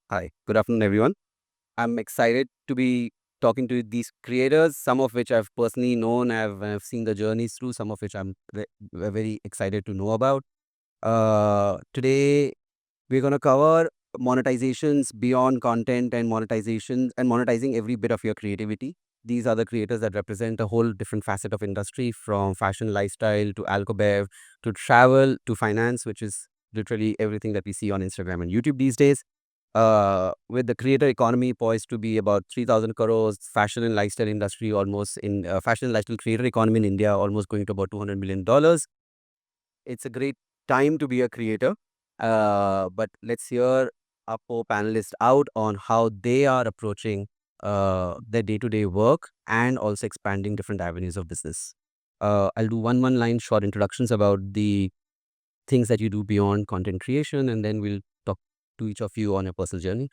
Hi, good afternoon, everyone. I'm excited to be talking to these creators, some of which I've personally known, I've seen the journeys through, some of which very excited to know about. Today, we're going to cover monetizations beyond content and monetization and monetizing every bit of your creativity. These are the creators that represent a whole different facet of industry, from fashion lifestyle to alcobev to travel to finance, which is literally everything that we see on Instagram and YouTube these days. With the creator economy poised to be about 3,000 crores, fashion and lifestyle industry almost in fashion and lifestyle creator economy in India almost going to about $200 million. It's a great time to be a creator. But let's hear our four panelists out on how they are approaching their day-to-day work and also expanding different avenues of business. I'll do one line short introductions about the things that you do beyond content creation, and then we'll talk to each of you on your personal journey.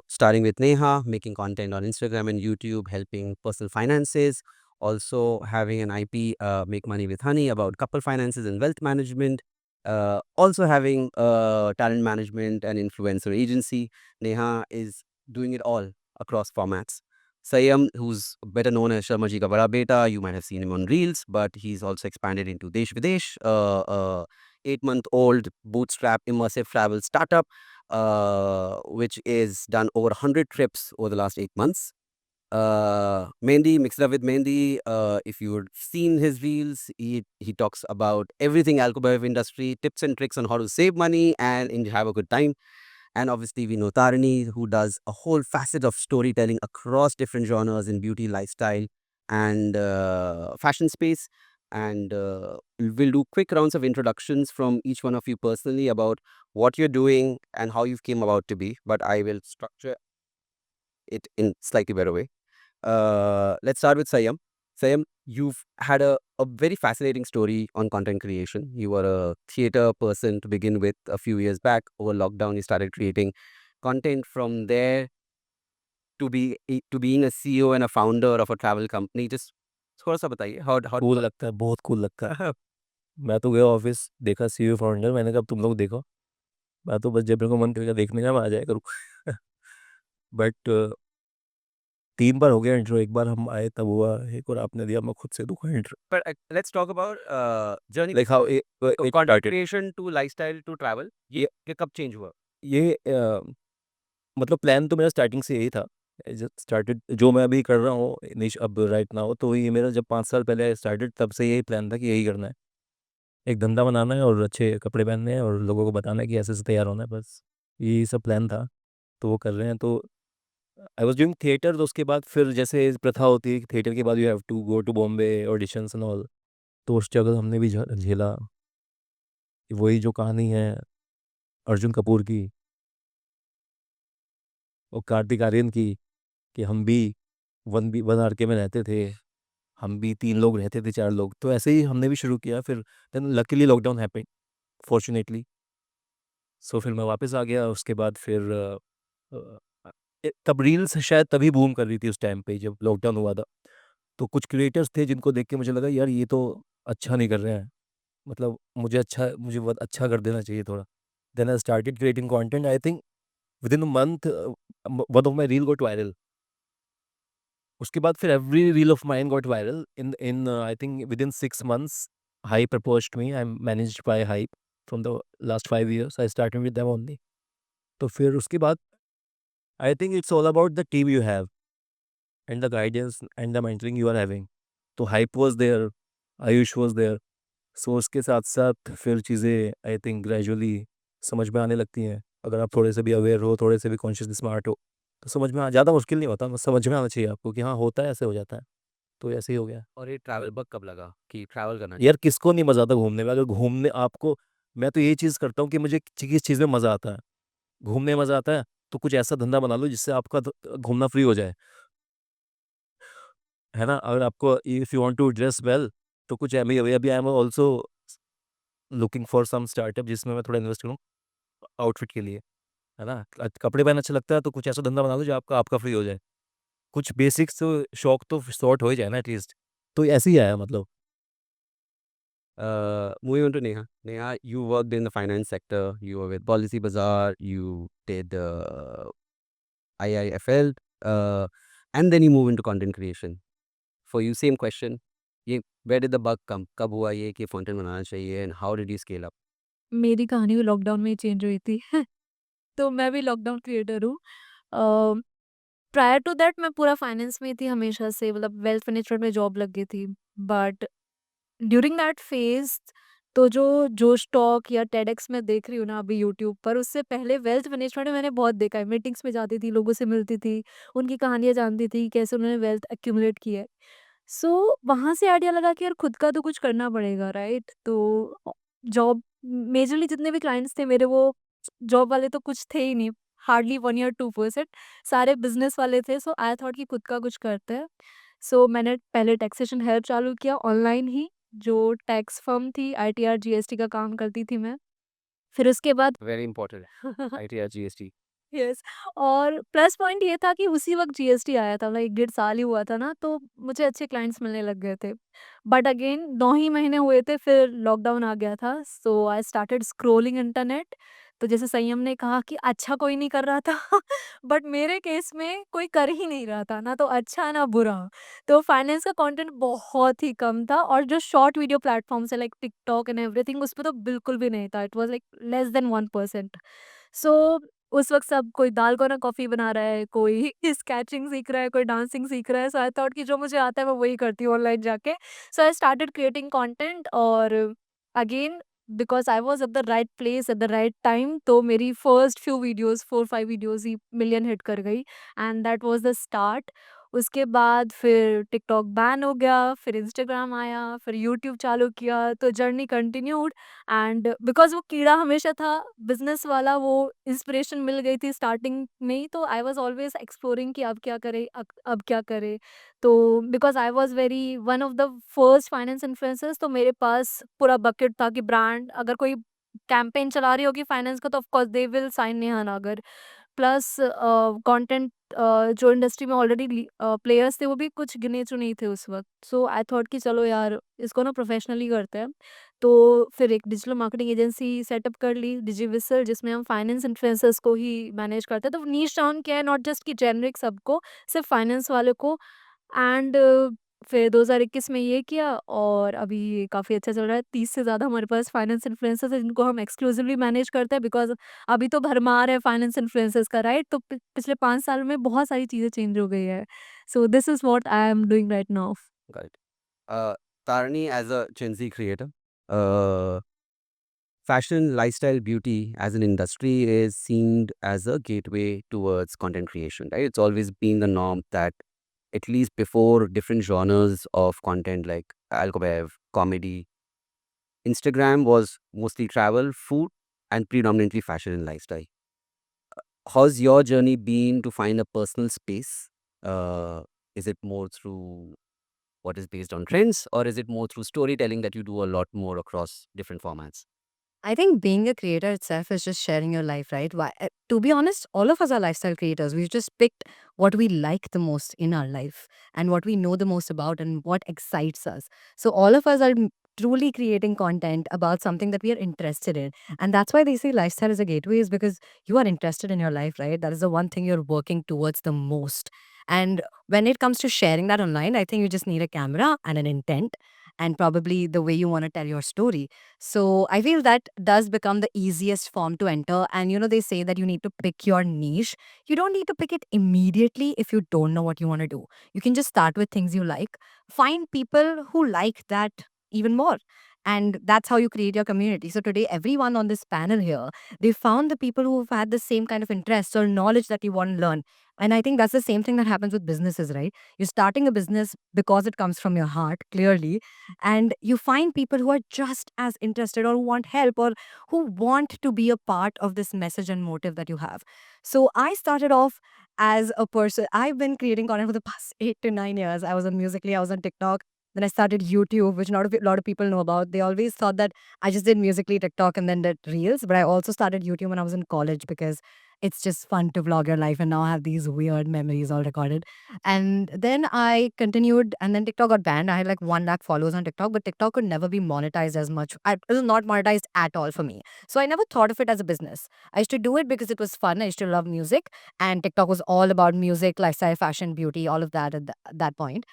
Starting with Neha, making content on Instagram and YouTube, helping personal finances, also having an IP, Make Money with Honey, about couple finances and wealth management, also having talent management and influencer agency. Neha is doing it all across formats. Sayam, who's better known as Sharma Ji Ka Bada Beta, you might have seen him on Reels, but he's also expanded into Desh Videsh, 8-month-old bootstrap immersive travel startup, which is done over 100 trips over the last 8 months. Mendi, mixed up with Mendi, if you've seen his reels, he talks about everything alcobev industry, tips and tricks on how to save money and have a good time. And obviously, we know Tarini, who does a whole facet of storytelling across different genres in beauty, lifestyle, and fashion space. And we'll do quick rounds of introductions from each one of you personally about what you're doing and how you've came about to be. But I will structure it in slightly better way. Let's start with Sayam. Sayam, you've had a very fascinating story on content creation. You were a theater person to begin with a few years back. Over lockdown, you started creating content. From there to being a CEO and a founder of a travel company. Just थोड़ा सा बताइए how cool लगता है, बहुत cool लगता है। मैं तो गया ऑफिस, देखा सीईओ फाउंडर, मैंने कहा तुम लोग देखो, मैं तो बस जब मेरे को मन करेगा देखने का मैं आ जाया करूँ। बट 3 बार हो गया इंट्रो, एक बार हम आए तब हुआ, एक और आपने दिया, मैं खुद से दूंगा intro. But let's talk about journey like how it content started. creation to lifestyle to travel. ये कब change हुआ? ये मतलब प्लान तो मेरा स्टार्टिंग से यही था। स्टार्टेड जो मैं अभी कर रहा हूँ निश अब राइट नाउ, तो ये मेरा जब 5 साल पहले स्टार्टेड तब से यही प्लान था कि यही करना है, एक धंधा बनाना है और अच्छे कपड़े पहनने हैं और लोगों को बताना है कि ऐसे से तैयार होना है, बस यही सब प्लान था। तो वो कर रहे हैं। तो आई वॉज डूइंग थिएटर, तो उसके बाद फिर जैसे प्रथा होती है कि थिएटर के बाद you have to go to Bombay auditions and all, तो उस जगह हमने भी झेला। वही जो कहानी है अर्जुन कपूर की और कार्तिक आर्यन की, कि हम भी वन आर के में रहते थे, हम भी 3 लोग रहते थे, 4 लोग, तो ऐसे ही हमने भी शुरू किया। फिर then luckily lockdown happened, fortunately. So फिर मैं वापस आ गया। उसके बाद फिर तब रील्स शायद तभी बूम कर रही थी उस टाइम पे जब लॉकडाउन हुआ था। तो कुछ क्रिएटर्स थे जिनको देख के मुझे लगा यार ये तो अच्छा नहीं कर रहे हैं, मतलब मुझे बहुत अच्छा कर देना चाहिए थोड़ा। Then I started creating content. I think within a month one of my reel got viral. उसके बाद फिर every reel of mine got viral in in I think within 6 months। Hype approached me, I am managed by Hype from the last 5 years। I started with them only. तो फिर उसके बाद I think it's all about the team you have and the guidance and the mentoring you are having. तो hype was there, Ayush was there. So उसके साथ साथ फिर चीज़ें आई थिंक ग्रेजुअली समझ में आने लगती हैं। अगर आप थोड़े से भी अवेयर हो, थोड़े से भी कॉन्शियसली स्मार्ट हो, तो समझ में आ ज़्यादा मुश्किल नहीं होता, बस समझ में आना चाहिए आपको कि हाँ होता है, ऐसे हो जाता है। तो ऐसे ही हो गया। और ये ट्रैवल बग कब लगा कि ट्रैवल करना यार किसको नहीं मज़ा आता घूमने में? अगर घूमने आपको, मैं तो यही चीज़ करता हूँ कि मुझे किस चीज़ में मज़ा आता है, घूमने में मज़ा आता है, तो कुछ ऐसा धंधा बना लो जिससे आपका घूमना फ्री हो जाए, है ना? अगर आपको if you want to dress well, तो कुछ अभी अभी अभी I am also looking for some startup जिसमें मैं थोड़ा इन्वेस्ट करूँ आउटफिट के लिए, है ना? कपड़े पहनना अच्छा लगता है तो कुछ ऐसा धंधा बना लो जो आपका फ्री हो जाए। कुछ बेसिक्स तो शौक तो सॉर्ट हो ही जाए ना एटलीस्ट। तो ऐसे ही आया मतलब। Moving on to Neha. Neha, you worked in the finance sector. You were with Policy Bazaar. You did IIFL, and then you move into content creation. For you, same question. ये where did the bug come? कब हुआ ये कि content बनाना चाहिए and how did you scale up? मेरी कहानी भी lockdown में ही चेंज हुई थी। तो मैं भी लॉकडाउन क्रिएटर हूँ। प्रायर टू दैट मैं पूरा फाइनेंस में ही थी हमेशा से, मतलब वेल्थ मैनेजमेंट में जॉब लग गई थी। बट ड्यूरिंग दैट फेज़ तो जो स्टॉक या टेडेक्स मैं देख रही हूँ ना अभी यूट्यूब पर, उससे पहले वेल्थ मैनेजमेंट में मैंने बहुत देखा है। मीटिंग्स में जाती थी, लोगों से मिलती थी, उनकी कहानियाँ जानती थी, कैसे उन्होंने वेल्थ एक्यूमुलेट की है। सो वहाँ से आइडिया लगा कि यार खुद का तो कुछ करना पड़ेगा, राइट? तो जॉब मेजरली जितने भी क्लाइंट्स थे मेरे, वो जॉब वाले तो कुछ थे ही नहीं, हार्डली 1 या 2%, सारे बिज़नेस वाले थे। सो आई थॉट कि खुद का कुछ करते हैं। सो मैंने पहले टैक्सेशन हेल्प चालू किया ऑनलाइन ही, जो टैक्स फर्म थी, आईटीआर, जीएसटी का काम करती थी मैं। फिर उसके बाद Very important. ITR GST. Yes, और प्लस पॉइंट ये था कि उसी वक़्त जीएसटी आया था, मतलब 1 डेढ़ साल ही हुआ था ना, तो मुझे अच्छे क्लाइंट्स मिलने लग गए थे। बट अगेन 9 ही महीने हुए थे, फिर लॉकडाउन आ गया था, सो आई स्टार्टेड स्क्रॉलिंग इंटरनेट। तो जैसे संयम ने कहा कि अच्छा कोई नहीं कर रहा था, बट मेरे केस में कोई कर ही नहीं रहा था, ना तो अच्छा ना बुरा। तो फाइनेंस का कंटेंट बहुत ही कम था, और जो शॉर्ट वीडियो प्लेटफ़ॉर्म्स है लाइक टिकटॉक एंड एवरीथिंग, उसपे तो बिल्कुल भी नहीं था। It was like less than 1%। सो उस वक़्त सब कोई दालगोना कॉफ़ी बना रहा है, कोई स्केचिंग सीख रहा है, कोई डांसिंग सीख रहा है, सो आई थॉट कि जो मुझे आता है मैं वही करती हूँ ऑनलाइन जाके। सो आई स्टार्टेड क्रिएटिंग कंटेंट, और again because I was at the right place at the right time, तो मेरी फर्स्ट फ्यू वीडियोज़ 4-5 वीडियोज़ ही मिलियन हिट कर गई, and that was the start. उसके बाद फिर टिकटॉक बैन हो गया, फिर इंस्टाग्राम आया, फिर यूट्यूब चालू किया, तो जर्नी कंटिन्यूड। एंड बिकॉज़ वो कीड़ा हमेशा था बिज़नेस वाला, वो इंस्पिरेशन मिल गई थी स्टार्टिंग में ही, तो आई वाज़ ऑलवेज़ एक्सप्लोरिंग कि अब क्या करें, अब क्या करें? तो because I was very one of the first finance influencers, तो मेरे पास पूरा बकेट था कि ब्रांड अगर कोई कैंपेन चला रही होगी फाइनेंस का, तो of course they will sign Neha Nagar. Plus content जो इंडस्ट्री में ऑलरेडी प्लेयर्स थे, वो भी कुछ गिने-चुने ही थे उस वक़्त। सो आई थॉट कि चलो यार, इसको ना प्रोफ़ेशनली करते हैं। तो फिर एक डिजिटल मार्केटिंग एजेंसी सेटअप कर ली, डिजिविसल, जिसमें हम फाइनेंस इन्फ्लुएंसर्स को ही मैनेज करते हैं। तो नीश डाउन किया है, नॉट जस्ट कि जेनेरिक सबको, सिर्फ़ फाइनेंस वाले को। एंड फिर 2021 में ये किया, और अभी काफ़ी अच्छा चल रहा है। 30 से ज़्यादा हमारे पास फाइनेंस इन्फ्लुएंसर्स हैं, जिनको हम एक्सक्लूसिवली मैनेज करते हैं, बिकॉज़ अभी तो भरमार है फाइनेंस इन्फ्लुएंसर्स का, राइट? तो पिछले 5 साल में बहुत सारी चीज़ें चेंज हो गई है। So this is what I am doing right now. Got it. Tarani, as a Gen Z creator, uh, fashion, lifestyle, beauty as an industry is seen as a gateway towards content creation, right? It's always been the norm that at least before different genres of content like alcobev, comedy, Instagram was mostly travel, food, and predominantly fashion and lifestyle. How's your journey been to find a personal space? Is it more through what is based on trends, or is it more through storytelling that you do a lot more across different formats? I think being a creator itself is just sharing your life, right? To be honest, all of us are lifestyle creators. We've just picked what we like the most in our life and what we know the most about and what excites us. So, all of us are truly creating content about something that we are interested in. And that's why they say lifestyle is a gateway, is because you are interested in your life, right? That is the one thing you're working towards the most. And when it comes to sharing that online, I think you just need a camera and an intent and probably the way you want to tell your story. So I feel that does become the easiest form to enter. And they say that you need to pick your niche. You don't need to pick it immediately if you don't know what you want to do. You can just start with things you like, find people who like that even more. And that's how you create your community. So today, everyone on this panel here, they found the people who've had the same kind of interests or knowledge that you want to learn. And I think that's the same thing that happens with businesses, right? You're starting a business because it comes from your heart, clearly, and you find people who are just as interested or who want help or who want to be a part of this message and motive that you have. So I started off as a person. I've been creating content for the past 8 to 9 years. I was on Musically, I was on TikTok. Then I started YouTube, which not a lot of people know about. They always thought that I just did Musically, TikTok, and then did Reels. But I also started YouTube when I was in college because it's just fun to vlog your life and now I have these weird memories all recorded. And then I continued, and then TikTok got banned. I had like 1 lakh followers on TikTok, but TikTok could never be monetized as much. It was not monetized at all for me. So I never thought of it as a business. I used to do it because it was fun. I used to love music, and TikTok was all about music, lifestyle, fashion, beauty, all of that at that point.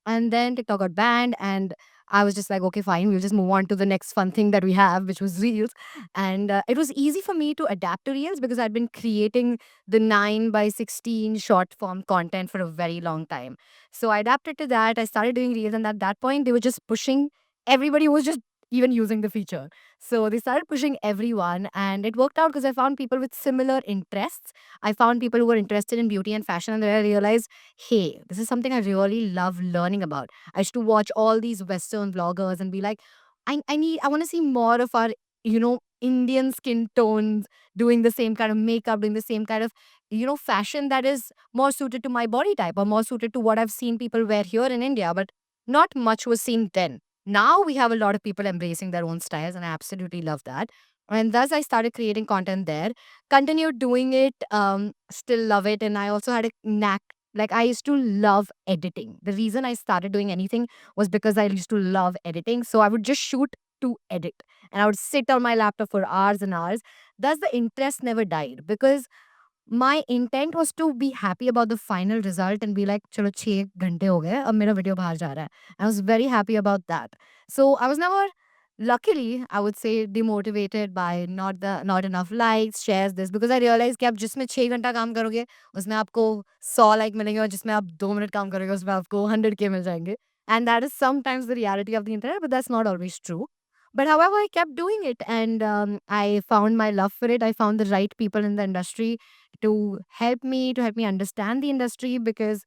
And then TikTok got banned, and I was just like, okay, fine, we'll just move on to the next fun thing that we have, which was Reels. And it was easy for me to adapt to Reels because I'd been creating the 9 by 16 short form content for a very long time. So I adapted to that. I started doing Reels, and at that point, they were just pushing everybody who was just even using the feature. So they started pushing everyone, and it worked out because I found people with similar interests. I found people who were interested in beauty and fashion, and then I realized, hey, this is something I really love learning about. I used to watch all these Western vloggers and be like, I want to see more of our, Indian skin tones, doing the same kind of makeup, doing the same kind of, fashion that is more suited to my body type or more suited to what I've seen people wear here in India. But not much was seen then. Now we have a lot of people embracing their own styles, and I absolutely love that. And thus I started creating content there, continued doing it, still love it. And I also had a knack, like I used to love editing. The reason I started doing anything was because I used to love editing. So I would just shoot to edit, and I would sit on my laptop for hours and hours. Thus the interest never died because my intent was to be happy about the final result and be like, chalo 6 घंटे हो गए, अब मेरा video बाहर जा रहा है. I was very happy about that. So I was never, luckily, I would say, demotivated by not enough likes, shares, this, because I realized कि आप जिसमें 6 घंटा काम करोगे, उसमें आपको 100 लाइक मिलेंगे, और जिसमें आप 2 मिनट काम करोगे, उसमें आपको 100K मिल जाएंगे. And that is sometimes the reality of the internet, but that's not always true. But however, I kept doing it, and I found my love for it. I found the right people in the industry to help me understand the industry, because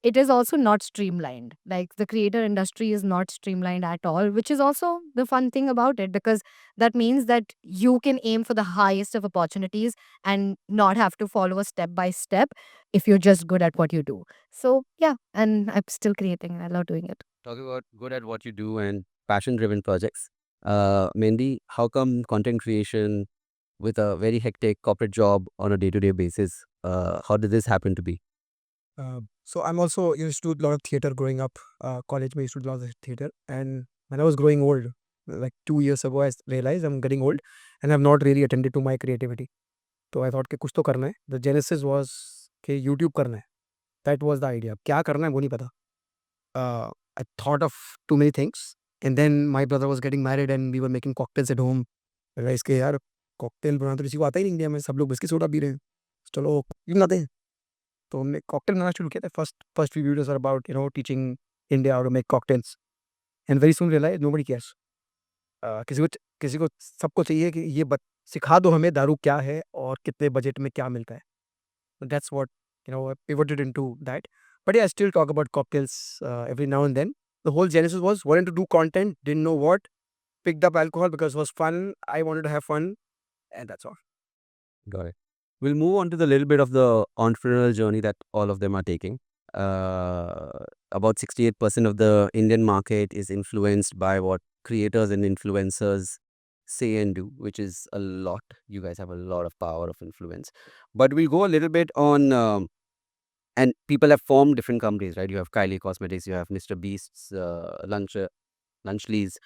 it is also not streamlined. Like the creator industry is not streamlined at all, which is also the fun thing about it, because that means that you can aim for the highest of opportunities and not have to follow a step by step if you're just good at what you do. So yeah, and I'm still creating and I love doing it. Talking about good at what you do and passion-driven projects, Mendy, how come content creation with a very hectic corporate job on a day-to-day basis, how did this happen to be? So I'm also used to do a lot of theater growing up. College में used to do a lot of theater, and when I was growing old, like 2 years ago, I realized I'm getting old, and I've not really attended to my creativity. So I thought कि कुछ तो करना है. The genesis was कि YouTube करना है. That was the idea. क्या करना है वो नहीं पता. I thought of too many things, and then my brother was getting married, and we were making cocktails at home. Realized कि यार कॉकटेल बनाना तो किसी को आता ही नहीं इंडिया में, सब लोग बिस्किट सोडा पी रहे हैं, चलो क्यों बनाते हैं. तो हमने कॉकटेल बनाना शुरू किया था. First few videos are about teaching India how to make cocktails, and very soon realized nobody cares. किसी को सबको चाहिए कि ये सिखा दो हमें दारू क्या है और कितने बजट में क्या मिलता है. That's what I pivoted into that. But yeah, I still talk about cocktails every now and then. The whole genesis was wanting to do content, didn't know what, picked up alcohol because it was fun. I wanted to have fun, and that's all. Got it. We'll move on to the little bit of the entrepreneurial journey that all of them are taking. About 68% of the Indian market is influenced by what creators and influencers say and do, which is a lot. You guys have a lot of power of influence. But we'll go a little bit on, and people have formed different companies, right? You have Kylie Cosmetics, you have Mr. Beast's Lunchleys,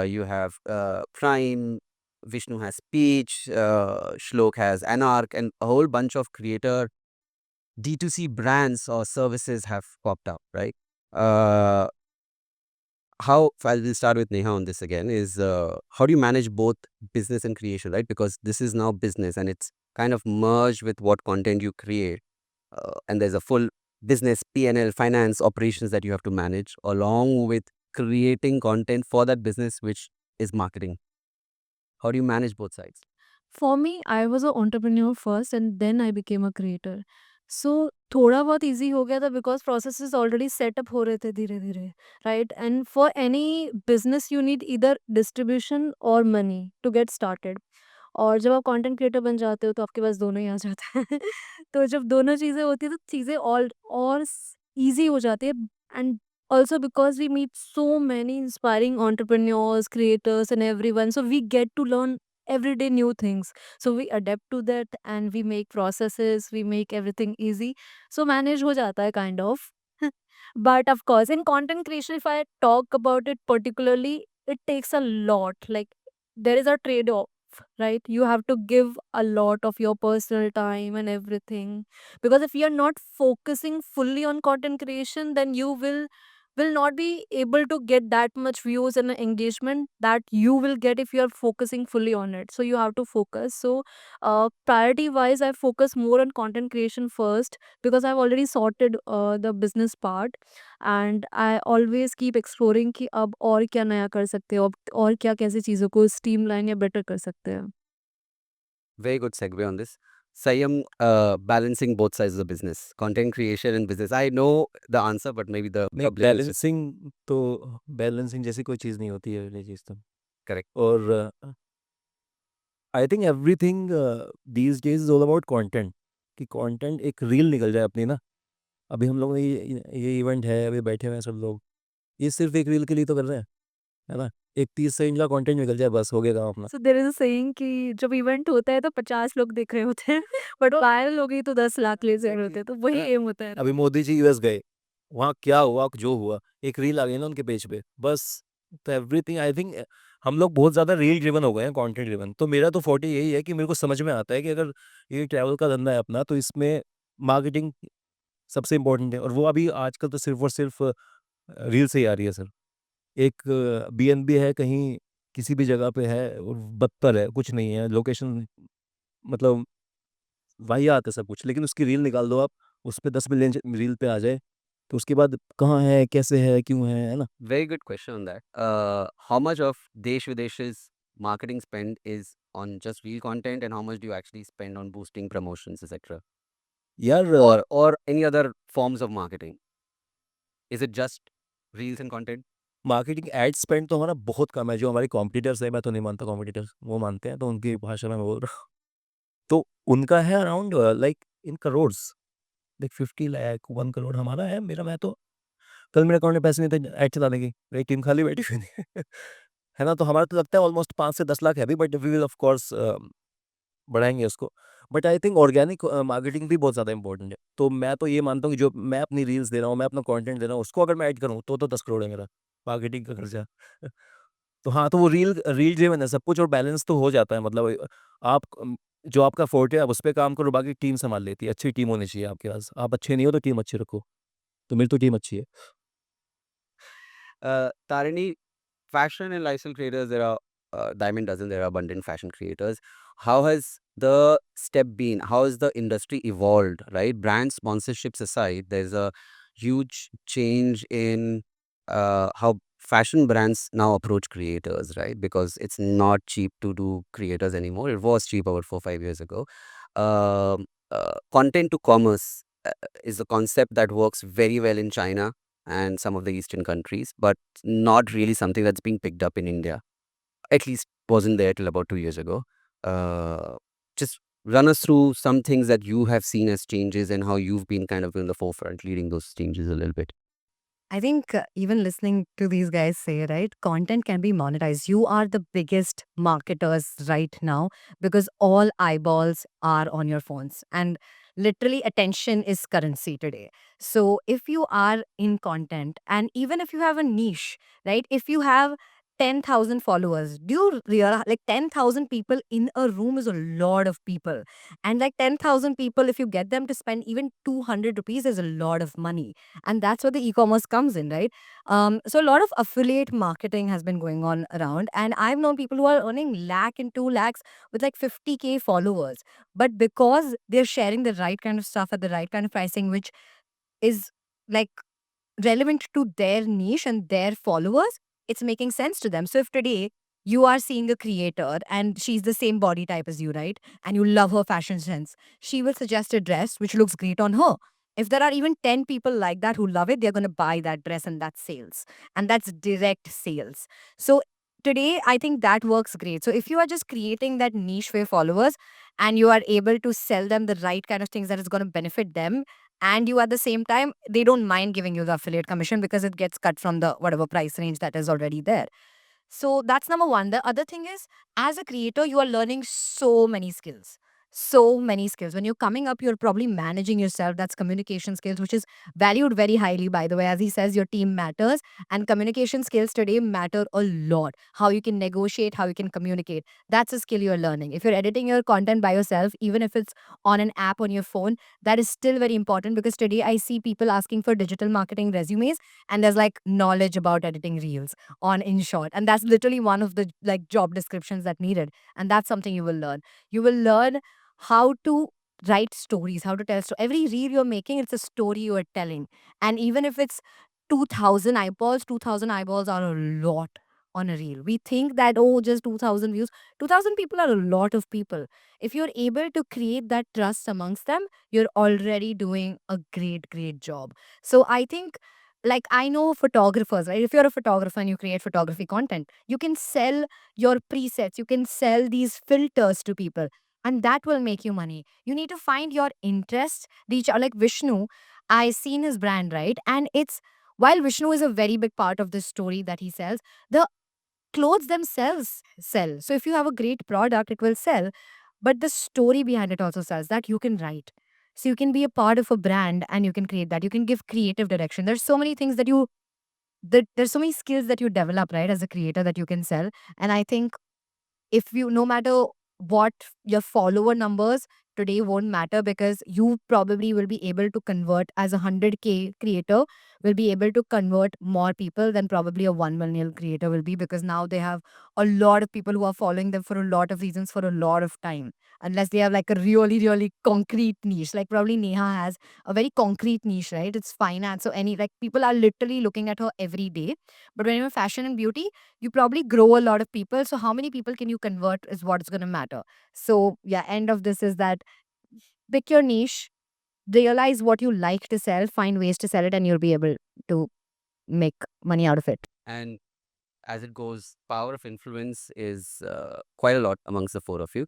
you have Prime, Vishnu has Peach, Shlok has Anarch, and a whole bunch of creator D2C brands or services have popped up, right? I'll start with Neha on this again, is how do you manage both business and creation, right? Because this is now business and it's kind of merged with what content you create. And there's a full business, P&L, finance, operations that you have to manage along with creating content for that business, which is marketing. How do you manage both sides? For me, I was an entrepreneur first and then I became a creator. So थोड़ा बहुत easy हो गया था because processes already set up हो रहे थे धीरे धीरे, right? And for any business you need either distribution or money to get started. और जब आप कंटेंट क्रिएटर बन जाते हो तो आपके पास दोनों ही आ जाता है. तो जब दोनों चीज़ें होती है तो चीज़ें और ईज़ी हो जाती है. And also because we meet so many inspiring entrepreneurs, creators and everyone, so we get to learn everyday new things. So we adapt to that and we make processes, we make everything easy. So manage ho jata hai kind of. But of course, in content creation, if I talk about it particularly, it takes a lot. Like there is a trade off, right? You have to give a lot of your personal time and everything, because if you're not focusing fully on content creation, then you will not be able to get that much views and engagement that you will get if you're focusing fully on it. So you have to focus. So priority wise, I focus more on content creation first, because I've already sorted the business part, and I always keep exploring कि अब और क्या नया कर सकते हो, अब और क्या कैसी चीज़ों को स्ट्रीमलाइन या बेटर कर सकते हैं. Very good segue on this. Sayam, balancing both sides of the business, content creation and business. I know the answer, but maybe the नहीं, public is बैलेंसिंग जैसी कोई चीज़ नहीं होती है ये चीज़ तो. correct. और I think everything these days is all about content, कि कंटेंट एक रील निकल जाए अपनी ना. अभी हम लोग ने ये इवेंट है, अभी बैठे हुए हैं सब लोग, ये सिर्फ़ एक रील के लिए तो कर रहे हैं, है ना? एक 30 सेकंड का कंटेंट निकल जाए, बस हो गया काम अपना. So there is a saying कि जब इवेंट होता है तो 50 लोग देख रहे होते हैं, बट वायरल हो गई तो 10 लाख ले रहे होते हैं. तो वही एम होता है. अभी मोदी जी यूएस गए, वहाँ क्या हुआ, जो हुआ, एक रील आ गई ना उनके पेज पे, बस. तो एवरीथिंग आई थिंक हम लोग बहुत ज़्यादा रील ड्रिवन हो गए हैं, कंटेंट ड्रिवन. तो मेरा तो फोर्टे यही है कि मेरे को समझ में आता है कि अगर ये ट्रैवल का धंधा है अपना, तो इसमें मार्केटिंग सबसे इम्पोर्टेंट है, और वो अभी आजकल तो सिर्फ़ और सिर्फ़ रील से ही आ रही है सर. एक बीएनबी है कहीं, किसी भी जगह पे है और बदतर है, कुछ नहीं है, लोकेशन मतलब वाहियात है सब कुछ, लेकिन उसकी रील निकाल दो आप, उस पे 10 मिलियन रील पे आ जाए, तो उसके बाद कहाँ है, कैसे है, क्यों है ना? Very good question on that. How much of Desh Videsh's marketing spend is on just real content, and how much do you actually spend on boosting promotions, etc., यार or any other forms of marketing? Is it just reels and content? Marketing ad spend तो हमारा बहुत कम है. जो हमारे competitors हैं, मैं तो नहीं मानता कॉम्पिटिटर्स, वो मानते हैं, तो उनकी भाषा में मैं बोल रहा हूँ. तो उनका है around like in crores, like 50 lakh 1 crore. हमारा है, मेरा मैं तो कल मेरे अकाउंट में पैसे नहीं थे ऐड चलाने की, मेरी टीम खाली बैठी हुई थी. है ना? तो हमारा तो लगता है ऑलमोस्ट 5 से 10 लाख है अभी, but we will of course बढ़ाएँगे उसको. But I think organic marketing भी बहुत ज़्यादा इंपॉर्टेंट है. तो मैं तो ये मानता हूँ कि जो मैं अपनी रील्स दे रहा हूँ, मैं अपना कंटेंट दे रहा हूँ, उसको अगर मैं ऐड करूँ तो 10 करोड़ है मेरा मार्केटिंग का खर्चा. तो हाँ, तो वो रील रील ड्रिवन है सब कुछ, और बैलेंस तो हो जाता है. मतलब आप जो आपका फोर्टे है आप उस पे काम करो, बाकी टीम सँभाल लेती है. अच्छी टीम होनी चाहिए आपके पास. आप अच्छे नहीं हो तो टीम अच्छी रखो. तो मेरी तो टीम अच्छी है. Tarini, fashion and lifestyle creators, there are dime a dozen, there are abundant fashion creators. How has the step been? How has the industry evolved, right? Brand sponsorships aside, there's a huge change in how fashion brands now approach creators, right? Because it's not cheap to do creators anymore. It was cheap about 4 5 years ago. Content to commerce is a concept that works very well in China and some of the Eastern countries, but not really something that's being picked up in India. At least wasn't there till about 2 years ago. Just run us through some things that you have seen as changes and how you've been kind of in the forefront leading those changes a little bit. I think even listening to these guys say, right, content can be monetized. You are the biggest marketers right now because all eyeballs are on your phones. And literally, attention is currency today. So if you are in content, and even if you have a niche, right, if you have 10,000 followers, do you realize like 10,000 people in a room is a lot of people? And like 10,000 people, if you get them to spend even 200 rupees, is a lot of money. And that's where the e-commerce comes in, right? So a lot of affiliate marketing has been going on around, and I've known people who are earning lakh and 2 lakhs with like 50K followers, but because they're sharing the right kind of stuff at the right kind of pricing, which is like relevant to their niche and their followers, it's making sense to them. So if today you are seeing a creator and she's the same body type as you, right? And you love her fashion sense, she will suggest a dress which looks great on her. If there are even 10 people like that who love it, they're going to buy that dress, and that's sales. And that's direct sales. So today, I think that works great. So if you are just creating that niche for your followers and you are able to sell them the right kind of things that is going to benefit them, and you at the same time, they don't mind giving you the affiliate commission because it gets cut from the whatever price range that is already there. So that's number one. The other thing is, as a creator, you are learning so many skills. So many skills. When you're coming up, you're probably managing yourself. That's communication skills, which is valued very highly, by the way. As he says, your team matters. And communication skills today matter a lot. How you can negotiate, how you can communicate. That's a skill you're learning. If you're editing your content by yourself, even if it's on an app on your phone, that is still very important, because today I see people asking for digital marketing resumes, and there's like knowledge about editing reels on InShot. And that's literally one of the like job descriptions that needed. And that's something you will learn. You will learn how to write stories, how to tell stories. Every reel you're making, it's a story you are telling. And even if it's 2,000 eyeballs are a lot on a reel. We think that, oh, just 2,000 views. 2,000 people are a lot of people. If you're able to create that trust amongst them, you're already doing a great, great job. So I think, like, I know photographers, right? If you're a photographer and you create photography content, you can sell your presets, you can sell these filters to people, and that will make you money. You need to find your interest, reach out. Like Vishnu, I seen his brand, right? And it's, while Vishnu is a very big part of this story that he sells, the clothes themselves sell. So if you have a great product, it will sell, but the story behind it also sells, that you can write. So you can be a part of a brand and you can create that. You can give creative direction. There's so many things there's so many skills that you develop, right, as a creator, that you can sell. And I think, if you, no matter what your follower numbers today won't matter, because you probably will be able to convert, as a 100K creator will be able to convert more people than probably a 1 million creator will be, because now they have a lot of people who are following them for a lot of reasons, for a lot of time. Unless they have like a really, really concrete niche, like probably Neha has a very concrete niche, right? It's finance. So any, like, people are literally looking at her every day. But when you're fashion and beauty, you probably grow a lot of people. So how many people can you convert is what's going to matter. So yeah, end of this is that, pick your niche, realize what you like to sell, find ways to sell it, and you'll be able to make money out of it. And as it goes, power of influence is quite a lot amongst the four of you.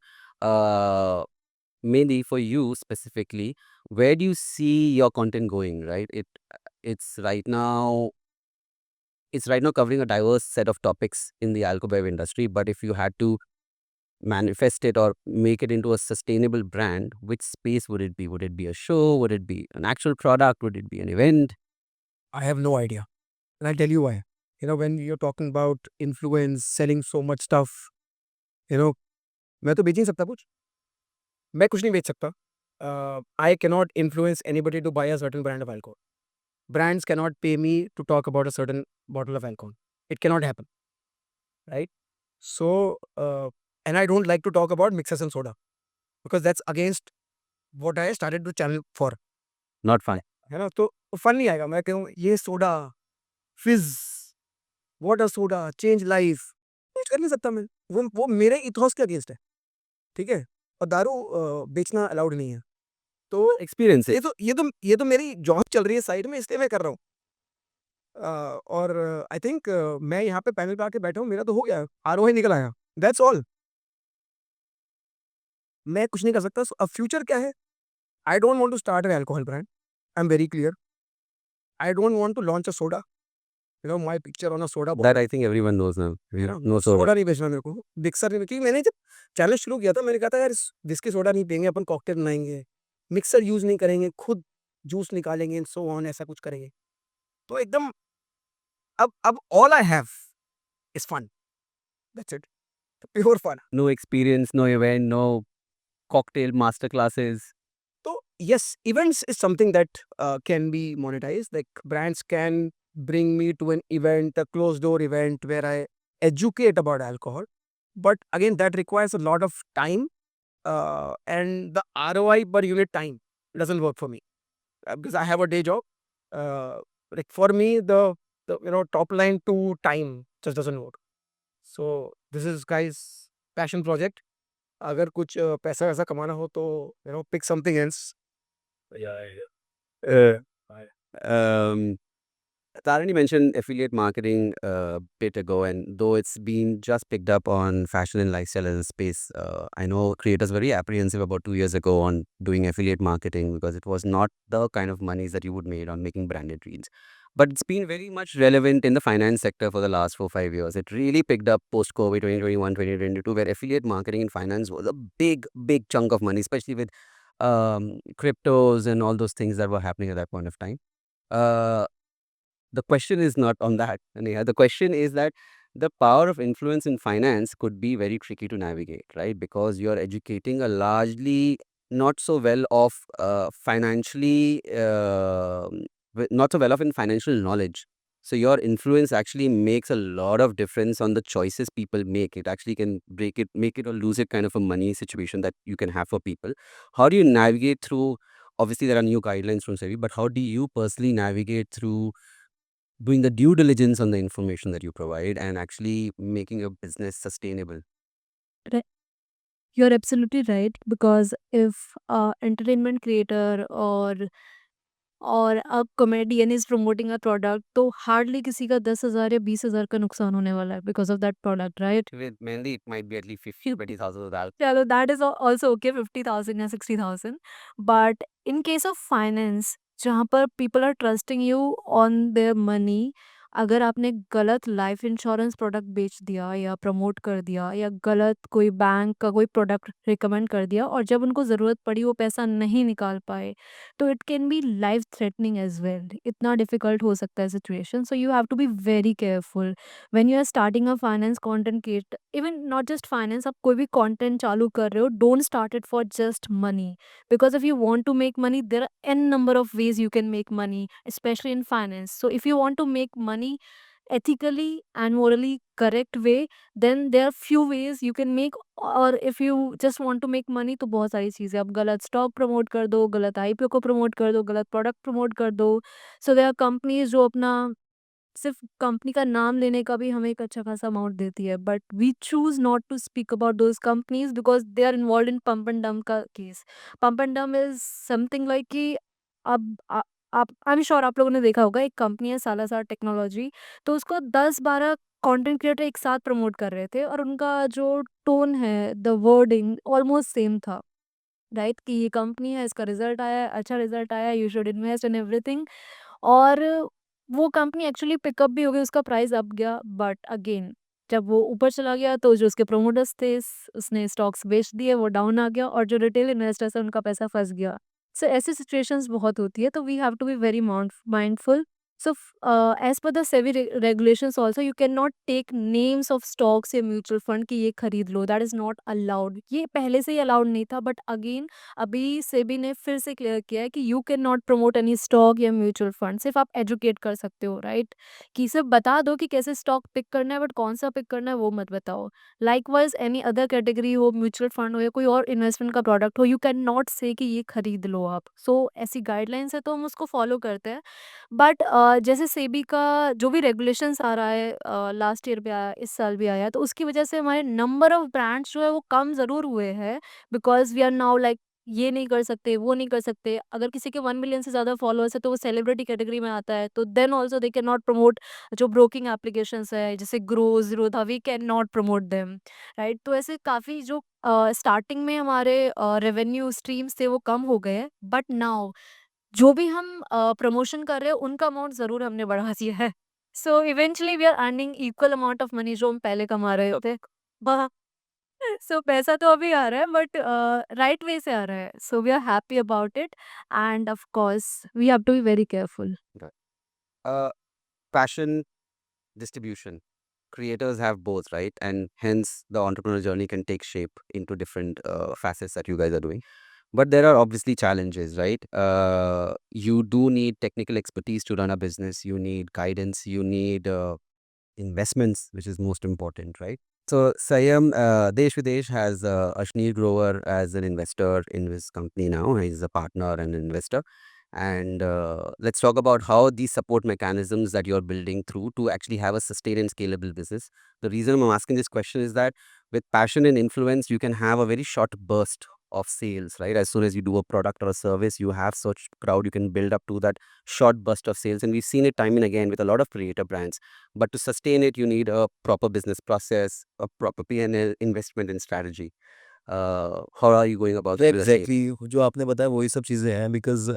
Mainly for you specifically, where do you see your content going? Right, it's right now covering a diverse set of topics in the alcobev industry. But if you had to manifest it or make it into a sustainable brand, which space would it be? Would it be a show? Would it be an actual product? Would it be an event? I have no idea. And I'll tell you why. When you're talking about influence, selling so much stuff, मैं तो बेच ही नहीं सकता कुछ. मैं कुछ नहीं बेच सकता. I cannot influence anybody to buy a certain brand of alcohol. Brands cannot pay me to talk about a certain bottle of alcohol. It cannot happen, right? So, and I don't like to talk about mixers and soda, because that's against what I started the channel for. Not fun. है ना? तो fun नहीं आएगा. मैं कहूँ ये soda, फिज, water soda, change life, कुछ कर नहीं सकता मैं. वो मेरे इथॉस के अगेंस्ट है, ठीक है? और दारू बेचना अलाउड नहीं है. तो Experience ये it. ये तो मेरी जॉब चल रही है साइड में, इसलिए मैं कर रहा हूँ. और आई थिंक मैं यहाँ पे पैनल पे आके बैठा हूँ, मेरा तो हो गया, आरओआई निकल आया, दैट्स ऑल. मैं कुछ नहीं कर सकता. अब फ्यूचर क्या है? I don't want to start an alcohol brand. I am very clear. I don't want to launch a soda. My picture on a soda That I think everyone knows now. No soda. Soda नहीं बेचना मेरे को. Mixer नहीं, क्योंकि मैंने जब channel शुरू किया था, मैंने कहा था यार विस्की सोडा नहीं पियेंगे, अपन कॉकटेल बनाएंगे, मिक्सर यूज नहीं करेंगे, खुद जूस निकालेंगे, सो ऑन, ऐसा कुछ करेंगे. तो एकदम अब all I have is fun. That's it. Pure fun. No experience, no event, no cocktail master classes. So yes, events is something that can be monetized. Like brands can bring me to an event, a closed door event where I educate about alcohol. But again, that requires a lot of time, and the ROI per unit time doesn't work for me, because I have a day job. Like for me, the top line to time just doesn't work. So this is guys passion project. अगर कुछ पैसा वैसा कमाना हो तो pick something else. Tarani mentioned affiliate marketing a bit ago, and though it's been just picked up on fashion and lifestyle as a space, I know creators were very apprehensive about 2 years ago on doing affiliate marketing, because it was not the kind of monies that you would make on making branded reels. but it's been very much relevant in the finance sector for the last 4-5 years. It really picked up post-COVID 2021, 2022, where affiliate marketing in finance was a big, big chunk of money, especially with cryptos and all those things that were happening at that point of time. The question is not on that, Neha. The question is that the power of influence in finance could be very tricky to navigate, right? Because you're educating a largely not so well off financially, not so well off in financial knowledge. So your influence actually makes a lot of difference on the choices people make. It actually can make it or lose it kind of a money situation that you can have for people. How do you navigate through? Obviously, there are new guidelines from SEBI, but how do you personally navigate through doing the due diligence on the information that you provide and actually making your business sustainable? Right. You're absolutely right, because if a entertainment creator और a comedian is promoting a product, तो hardly किसी का 10,000 या 20,000 का नुकसान होने वाला है because of that product, right? With mainly, it might be at least 50, 20,000 of that. चलो, that is also okay, 50,000 या 60,000. But in case of finance, जहाँ पर people are trusting you on their money, अगर आपने गलत लाइफ इंश्योरेंस प्रोडक्ट बेच दिया या प्रमोट कर दिया या गलत कोई बैंक का कोई प्रोडक्ट रिकमेंड कर दिया और जब उनको ज़रूरत पड़ी वो पैसा नहीं निकाल पाए, तो it can be life threatening as well. इतना डिफिकल्ट हो सकता है situation. So you have to be very careful when you are starting a finance content creator. Even not just finance, आप कोई भी content चालू कर रहे हो, don't start it for just money, because if you want to make money, there are n number of ways you can make money, especially in finance. So if you want to make money ethically and morally correct way, then there are few ways you can make. और if you just want to make money, तो बहुत सारी चीज़ें, आप गलत stock promote कर दो, गलत आईपीओ को प्रमोट कर दो, गलत प्रोडक्ट प्रमोट कर दो. सो देयर आर कंपनीज जो अपना सिर्फ कंपनी का नाम लेने का भी हमें एक अच्छा खासा अमाउंट देती है, but we choose not to speak about those companies because they are involve in pump and dump का case. Pump and dump is something like कि अब आप आई एम श्योर आप लोगों ने देखा होगा, एक कंपनी है सालासर टेक्नोलॉजी, तो उसको 10-12 कंटेंट क्रिएटर एक साथ प्रमोट कर रहे थे और उनका जो टोन है, द वर्डिंग ऑलमोस्ट सेम था, राइट? कि ये कंपनी है, इसका रिजल्ट आया है, अच्छा रिजल्ट आया है, you should invest in everything. और वो कंपनी एक्चुअली पिकअप भी हो गई, उसका प्राइस अप गया, बट अगेन जब वो ऊपर चला गया तो जो उसके प्रोमोटर्स थे उसने स्टॉक्स बेच दिए, वो डाउन आ गया और जो रिटेल इन्वेस्टर्स है उनका पैसा फंस गया. सो ऐसी सिचुएशंस बहुत होती है, तो we have to be very mindful. So, as per the SEBI regulations also, you cannot take names of stocks या म्यूचुअल फंड कि ये खरीद लो. That is not allowed. ये पहले से ही अलाउड नहीं था, बट अगेन अभी सेबी ने फिर से क्लियर किया है कि you can not promote any stock या म्यूचुअल फंड. सिर्फ आप एजुकेट कर सकते हो, राइट? कि सिर्फ बता दो कि कैसे स्टॉक पिक करना है, बट कौन सा पिक करना है वो मत बताओ. लाइकवाइज एनी अदर कैटेगरी हो, म्यूचुअल फंड हो या कोई और इन्वेस्टमेंट का प्रोडक्ट हो, यू कैन नॉट से कि ये खरीद लो आप. सो ऐसी गाइडलाइंस है तो हम उसको फॉलो करते हैं. बट जैसे सेबी का जो भी रेगुलेशंस आ रहा है, लास्ट ईयर भी आया, इस साल भी आया, तो उसकी वजह से हमारे नंबर ऑफ ब्रांड्स जो है वो कम ज़रूर हुए हैं, because we are now like ये नहीं कर सकते, वो नहीं कर सकते. अगर किसी के 1 मिलियन से ज़्यादा फॉलोअर्स है तो वो सेलिब्रिटी कैटेगरी में आता है, तो then also they can not promote जो ब्रोकिंग एप्लीकेशंस है जैसे Groww, Zerodha, we can not promote them, right? तो ऐसे काफ़ी जो स्टार्टिंग में हमारे रेवेन्यू स्ट्रीम्स थे वो कम हो गए हैं, बट नाउ जो भी हम प्रमोशन कर रहे हैं उनका अमाउंट ज़रूर हमने बढ़ा दिया है. So eventually we are earning equal amount of money जो हम पहले कमा रहे थे. ब सो पैसा तो अभी आ रहा है, बट राइट वे से आ रहा है. So we are happy about it, and of course we have to be very careful. Right. Uh, Passion, distribution. Creators have both, right? And hence the entrepreneurial journey can take shape into different facets that you guys are doing. But there are obviously challenges, right? You do need technical expertise to run a business. You need guidance. You need investments, which is most important, right? So Sayam, Desh Videsh has Ashneer Grover as an investor in his company now. He's a partner and investor. And let's talk about how these support mechanisms that you're building through to actually have a sustained and scalable business. The reason I'm asking this question is that with passion and influence, you can have a very short burst of sales, right? As soon as you do a product or a service, you have such crowd, you can build up to that short burst of sales. And we've seen it time and again with a lot of creator brands. But to sustain it, you need a proper business process, a proper P&L, investment and strategy. How are you going about तो through the same? Exactly जो आपने बताया वही सब चीज़ें हैं, because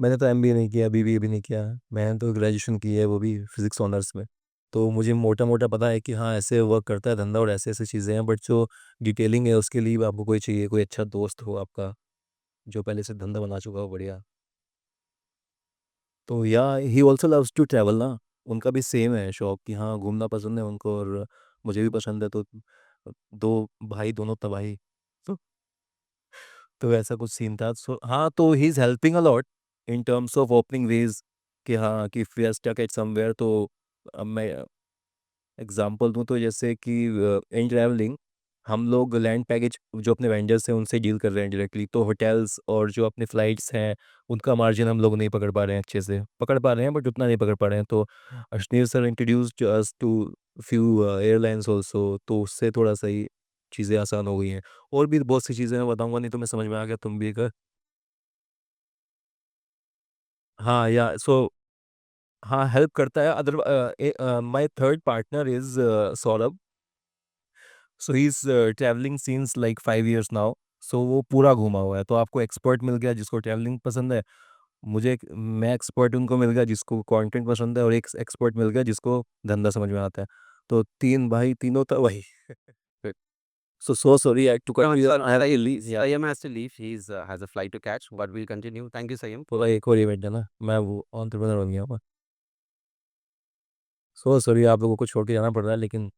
मैंने तो एमबीए नहीं किया, बीबीए भी नहीं किया, मैंने तो ग्रेजुएशन की है, वो भी फिजिक्स ऑनर्स में। तो मुझे मोटा मोटा पता है कि हाँ ऐसे वर्क करता है धंधा और ऐसे ऐसे चीज़ें हैं, बट जो डिटेलिंग है उसके लिए भी आपको कोई चाहिए, कोई अच्छा दोस्त हो आपका जो पहले से धंधा बना चुका हो बढ़िया। तो yeah he also loves to travel ना, उनका भी सेम है शौक कि हाँ घूमना पसंद है उनको, और मुझे भी पसंद है। तो दो भाई दोनों तबाही। तो तो ऐसा कुछ सीन था। सो हाँ, तो he is helping a lot in terms of opening ways कि हाँ, कि if we are stuck at somewhere, तो अब मैं एग्ज़ाम्पल दूँ तो जैसे कि इन ट्रैवलिंग हम लोग लैंड पैकेज जो अपने वेंडर्स हैं उनसे डील कर रहे हैं डायरेक्टली, तो होटल्स और जो अपने फ्लाइट्स हैं उनका मार्जिन हम लोग नहीं पकड़ पा रहे हैं अच्छे से। पकड़ पा रहे हैं बट उतना नहीं पकड़ पा रहे हैं। तो Ashneer sir introduced us to few airlines also, तो उससे थोड़ा-सा ही चीज़ें आसान हो गई हैं। और भी बहुत सी चीज़ें मैं बताऊँगा, नहीं तो मैं समझ में आ गया तुम भी एक। हाँ, या सो हाँ, हेल्प करता है। My third partner is Saurabh. So he is travelling since like 5 years now. So वो पूरा घूमा हुआ है। तो आपको एक्सपर्ट मिल गया जिसको ट्रैवलिंग पसंद है। मैं एक्सपर्ट उनको मिल गया जिसको कंटेंट पसंद है, और एक एक्सपर्ट मिल गया जिसको धंधा समझ में आता है। तो 3 भाई तीनों तो वही। Good. So sorry I to No, cut you. Sayam has to leave. He's has a flight to catch, but we'll continue. Thank you, Sayam. पूरा एक और इवेंट है ना, मैं वो एंटरप्रेन्योर बन गया हूँ। सो सॉरी आप लोगों को छोड़ के जाना पड़ रहा है, लेकिन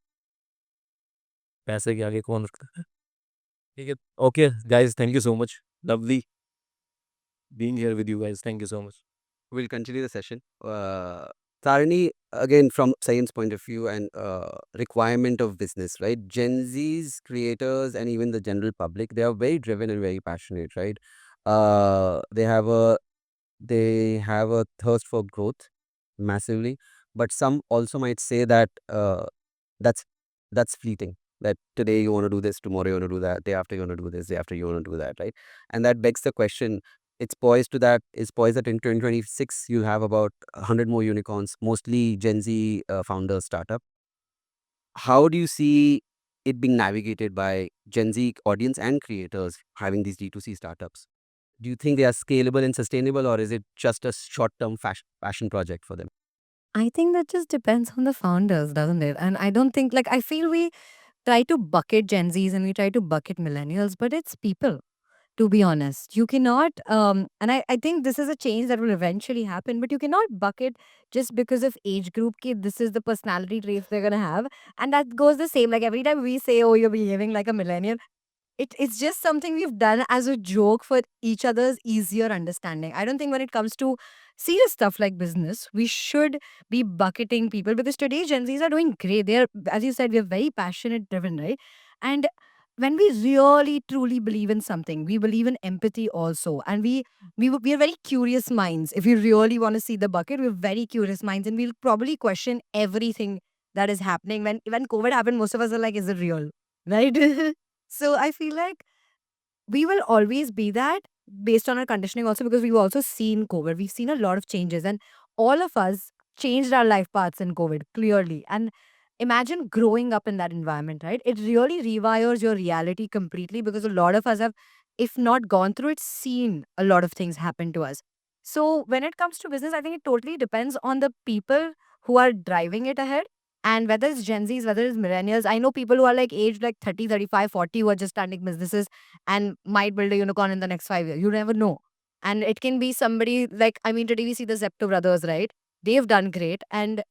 पैसे के आगे कौन रखता है। ठीक है, okay guys, thank you so much, lovely being here with you guys, thank you so much. We'll continue the session. Tarani, again, from Sayam's point of view and requirement of business, right? Gen Z's creators and even the general public, they are very driven and very passionate, right? They have a thirst for growth massively, but some also might say that that's that's fleeting. That today you want to do this, tomorrow you want to do that, day after you want to do this, day after you want to do that, right? And that begs the question. It's poised that in 2026 you have about 100 more unicorns, mostly Gen Z founders startup. How do you see it being navigated by Gen Z audience and creators having these D2C startups? Do you think they are scalable and sustainable, or is it just a short-term passion project for them? I think that just depends on the founders, doesn't it? And I don't think, like, I feel we try to bucket Gen Zs and we try to bucket millennials, but it's people, to be honest. You cannot, and I think this is a change that will eventually happen, but you cannot bucket just because of age group, ki this is the personality traits they're going to have. And that goes the same. Like every time we say, oh, you're behaving like a millennial, it's just something we've done as a joke for each other's easier understanding. I don't think when it comes to serious stuff like business, we should be bucketing people, because today Gen Zs are doing great. They're, as you said, we're very passionate driven, right? And when we really truly believe in something, we believe in empathy also, and we are very curious minds. If we really want to see the bucket, we're very curious minds, and we'll probably question everything that is happening. When COVID happened, most of us are like, is it real, right? So I feel like we will always be that based on our conditioning also, because we've also seen COVID. We've seen a lot of changes, and all of us changed our life paths in COVID clearly. And imagine growing up in that environment, right? It really rewires your reality completely, because a lot of us have, if not gone through it, seen a lot of things happen to us. So when it comes to business, I think it totally depends on the people who are driving it ahead. And whether it's Gen Zs, whether it's millennials, I know people who are like aged like 30, 35, 40 who are just starting businesses and might build a unicorn in the next 5 years. You never know. And it can be somebody like, I mean, today we see the Zepto brothers, right? They've done great. And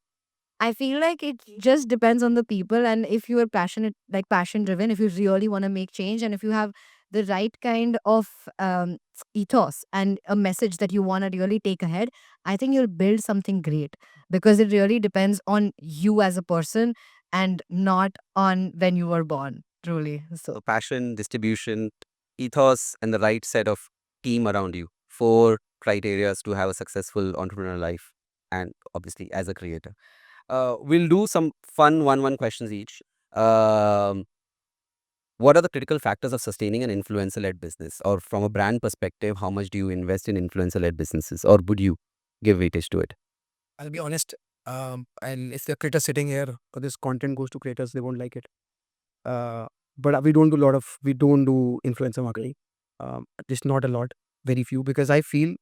I feel like it just depends on the people. And if you are passionate, like passion driven, if you really want to make change, and if you have the right kind of ethos and a message that you want to really take ahead, I think you'll build something great, because it really depends on you as a person and not on when you were born, truly. So, So passion, distribution, ethos, and the right set of team around you. 4 criteria to have a successful entrepreneurial life, and obviously as a creator. We'll do some fun one questions each. Um, what are the critical factors of sustaining an influencer-led business? Or from a brand perspective, how much do you invest in influencer-led businesses? Or would you give weightage to it? I'll be honest. And if the creators sitting here, or this content goes to creators, they won't like it. But we don't do influencer marketing. Just not a lot, very few, because I feel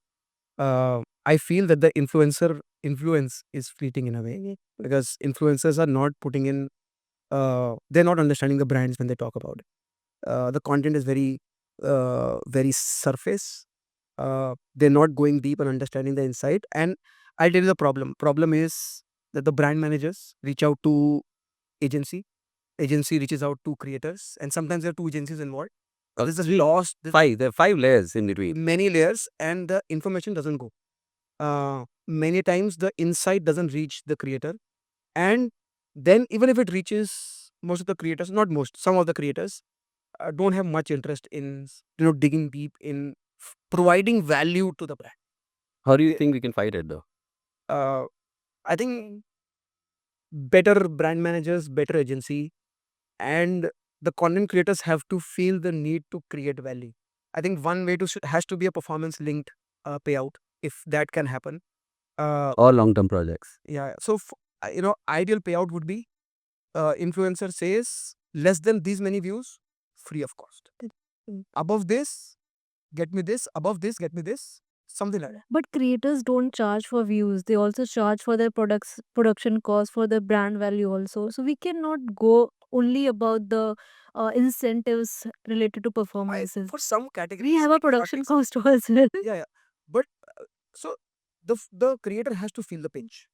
I feel that the influencer influence is fleeting in a way because influencers are not putting in, they're not understanding the brands when they talk about it. The content is very surface. They're not going deep and understanding the insight. And I'll tell you the problem. Problem is that the brand managers reach out to agency. Agency reaches out to creators, and sometimes there are two agencies involved. This is lost. This There are 5 layers in between. many layers, and the information doesn't go. Many times the insight doesn't reach the creator, and then even if it reaches, most of the creators, not most, some of the creators don't have much interest in digging deep in providing value to the brand. How do you They- think we can fight it though? I think better brand managers, better agency, and the content creators have to feel the need to create value. I think one way to has to be a performance linked payout, if that can happen. Or long-term projects. Yeah. So ideal payout would be influencer says less than these many views, free of cost. Above this, get me this. Above this, get me this. Something like that. But creators don't charge for views. They also charge for their production cost, for their brand value also. So we cannot go only about the incentives related to performances. For some We categories, have a it not production makes- cost as well. Yeah. But so the creator has to feel the pinch.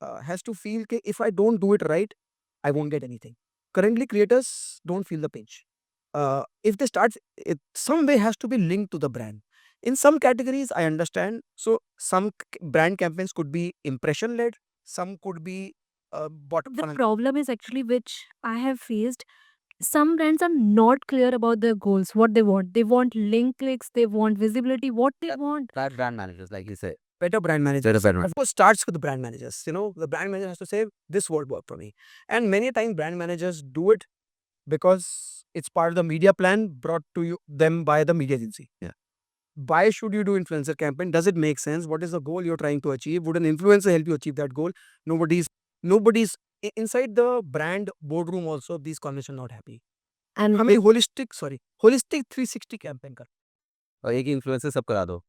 Has to feel that if I don't do it right, I won't get anything. Currently, creators don't feel the pinch. If they start, it some way has to be linked to the brand. In some categories, I understand. So some brand campaigns could be impression led. Some could be bottom The funnel. problem is actually which I have faced. Some brands are not clear about their goals, what they want. They want link clicks, they want visibility, what they want. That brand managers, like you said. Better brand managers. Better brand Of course, starts with the brand managers. The brand manager has to say this won't work for me. And many times brand managers do it because it's part of the media plan brought to them by the media agency. Yeah. Why should you do influencer campaign? Does it make sense? What is the goal you're trying to achieve? Would an influencer help you achieve that goal? Nobody's inside the brand boardroom also, these conversations not happy. And हमें holistic 360 campaign कर. और एक influencer सब करा दो.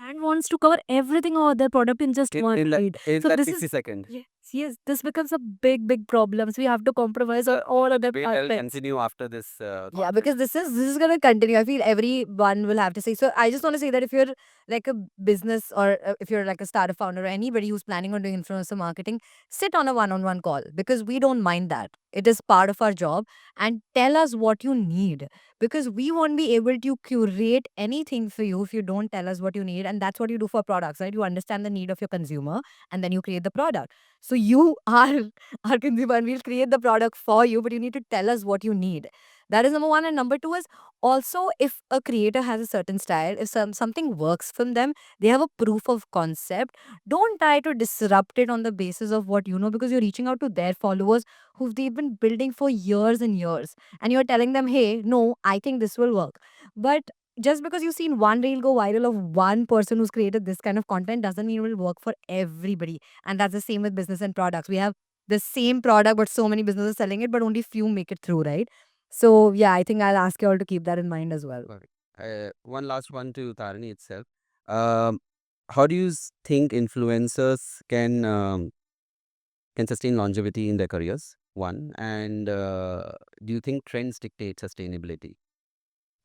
And wants to cover everything about their product in just one In ride. in So that this 60 is seconds. yes, this becomes a big problem. So we have to compromise on all other Wait, I'll aspects. continue after this. yeah, because this is gonna continue. I feel everyone will have to say. So I just want to say that if you're like a business or if you're like a startup founder or anybody who's planning on doing influencer marketing, sit on a one-on-one call because we don't mind that. It is part of our job, and tell us what you need because we won't be able to curate anything for you if you don't tell us what you need, and that's what you do for products, right? You understand the need of your consumer, and then you create the product. So you are our consumer, and we'll create the product for you, but you need to tell us what you need. That is number one. And number two is also if a creator has a certain style, if something works from them, they have a proof of concept. Don't try to disrupt it on the basis of what you know because you're reaching out to their followers who they've been building for years and years. And you're telling them, hey, no, I think this will work. But just because you've seen one reel go viral of one person who's created this kind of content doesn't mean it will work for everybody. And that's the same with business and products. We have the same product, but so many businesses selling it, but only few make it through, right? So yeah, I think I'll ask you all to keep that in mind as well. One last one to Tarini itself. How do you think influencers can sustain longevity in their careers? One, and do you think trends dictate sustainability?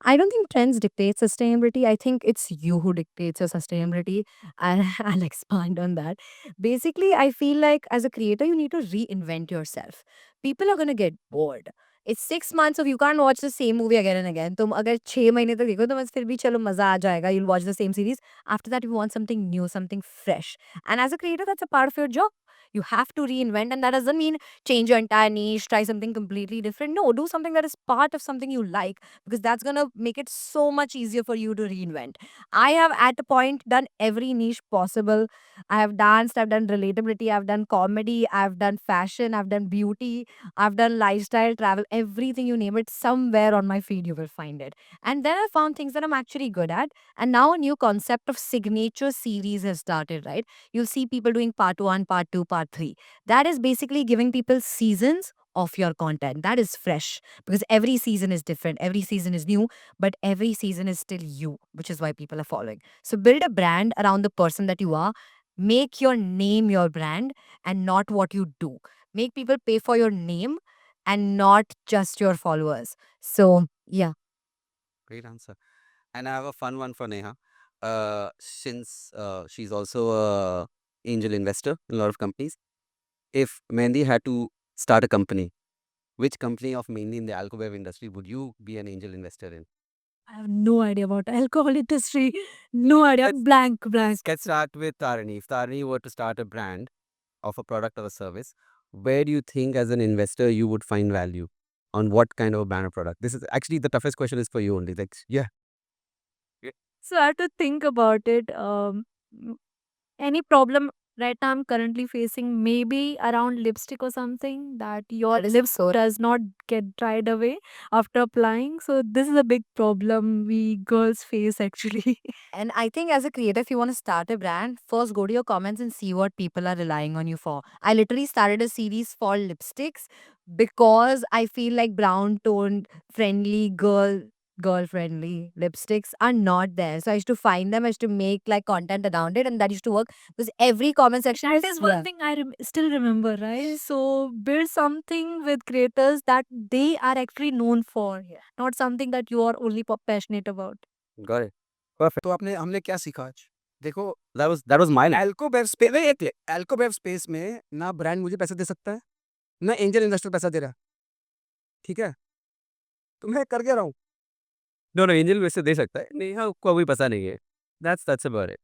I don't think trends dictate sustainability. I think it's you who dictates your sustainability. I'll expand on that. Basically, I feel like as a creator, you need to reinvent yourself. People are going to get bored. It's 6 months of you can't watch the same movie again and again. तुम अगर 6 महीने तक देखो तो बस फिर भी चलो मजा आ जाएगा. You'll watch the same series. After that, you want something new, something fresh. And as a creator, that's a part of your job. You have to reinvent, and that doesn't mean change your entire niche, try something completely different. No, do something that is part of something you like because that's going to make it so much easier for you to reinvent. I have at a point done every niche possible. I have danced, I've done relatability, I've done comedy, I've done fashion, I've done beauty, I've done lifestyle, travel, everything you name it, somewhere on my feed you will find it. And then I found things that I'm actually good at. And now a new concept of signature series has started, right? You'll see people doing part 1, part 2, part 3. That is basically giving people seasons of your content that is fresh, because every season is different, every season is new, but every season is still you, which is why people are following. So build a brand around the person that you are. Make your name your brand and not what you do. Make people pay for your name and not just your followers. So yeah. Great answer. And I have a fun one for Neha. Since she's also a angel investor in a lot of companies, if Mehndi had to start a company, which company of mainly in the alcohol industry would you be an angel investor in? I have no idea about alcohol industry. No idea. Let's- Blank. Let's start with Tarani. If Tarani were to start a brand of a product or a service, where do you think as an investor you would find value? On what kind of a brand or product? This is actually the toughest question is for you only. Like, yeah. So I have to think about it. M- any problem right now I'm currently facing, maybe around lipstick or something, that your That is lips so- does not get dried away after applying. So this is a big problem we girls face actually. And I think as a creator, if you want to start a brand, first go to your comments and see what people are relying on you for. I literally started a series for lipsticks because I feel like brown toned, friendly girl friendly lipsticks are not there. So I used to find them, I used to make like content around it, and that used to work because every comment section That is one thing I still remember, right? So build something with creators that they are actually known for, not something that you are only passionate about. Got it. Perfect. तो आपने हमने क्या सीखा आज? देखो That was my line. Alcobev space नहीं एक अल्कोबेव space में ना ब्रांड मुझे पैसे दे सकता है, ना एंजल इन्वेस्टर पैसा दे रहा है। ठीक है? तो मैं कर क्या रहा हूँ? No, no, angel वैसे दे सकता है। नेहा को अभी पता नहीं है. That's about it.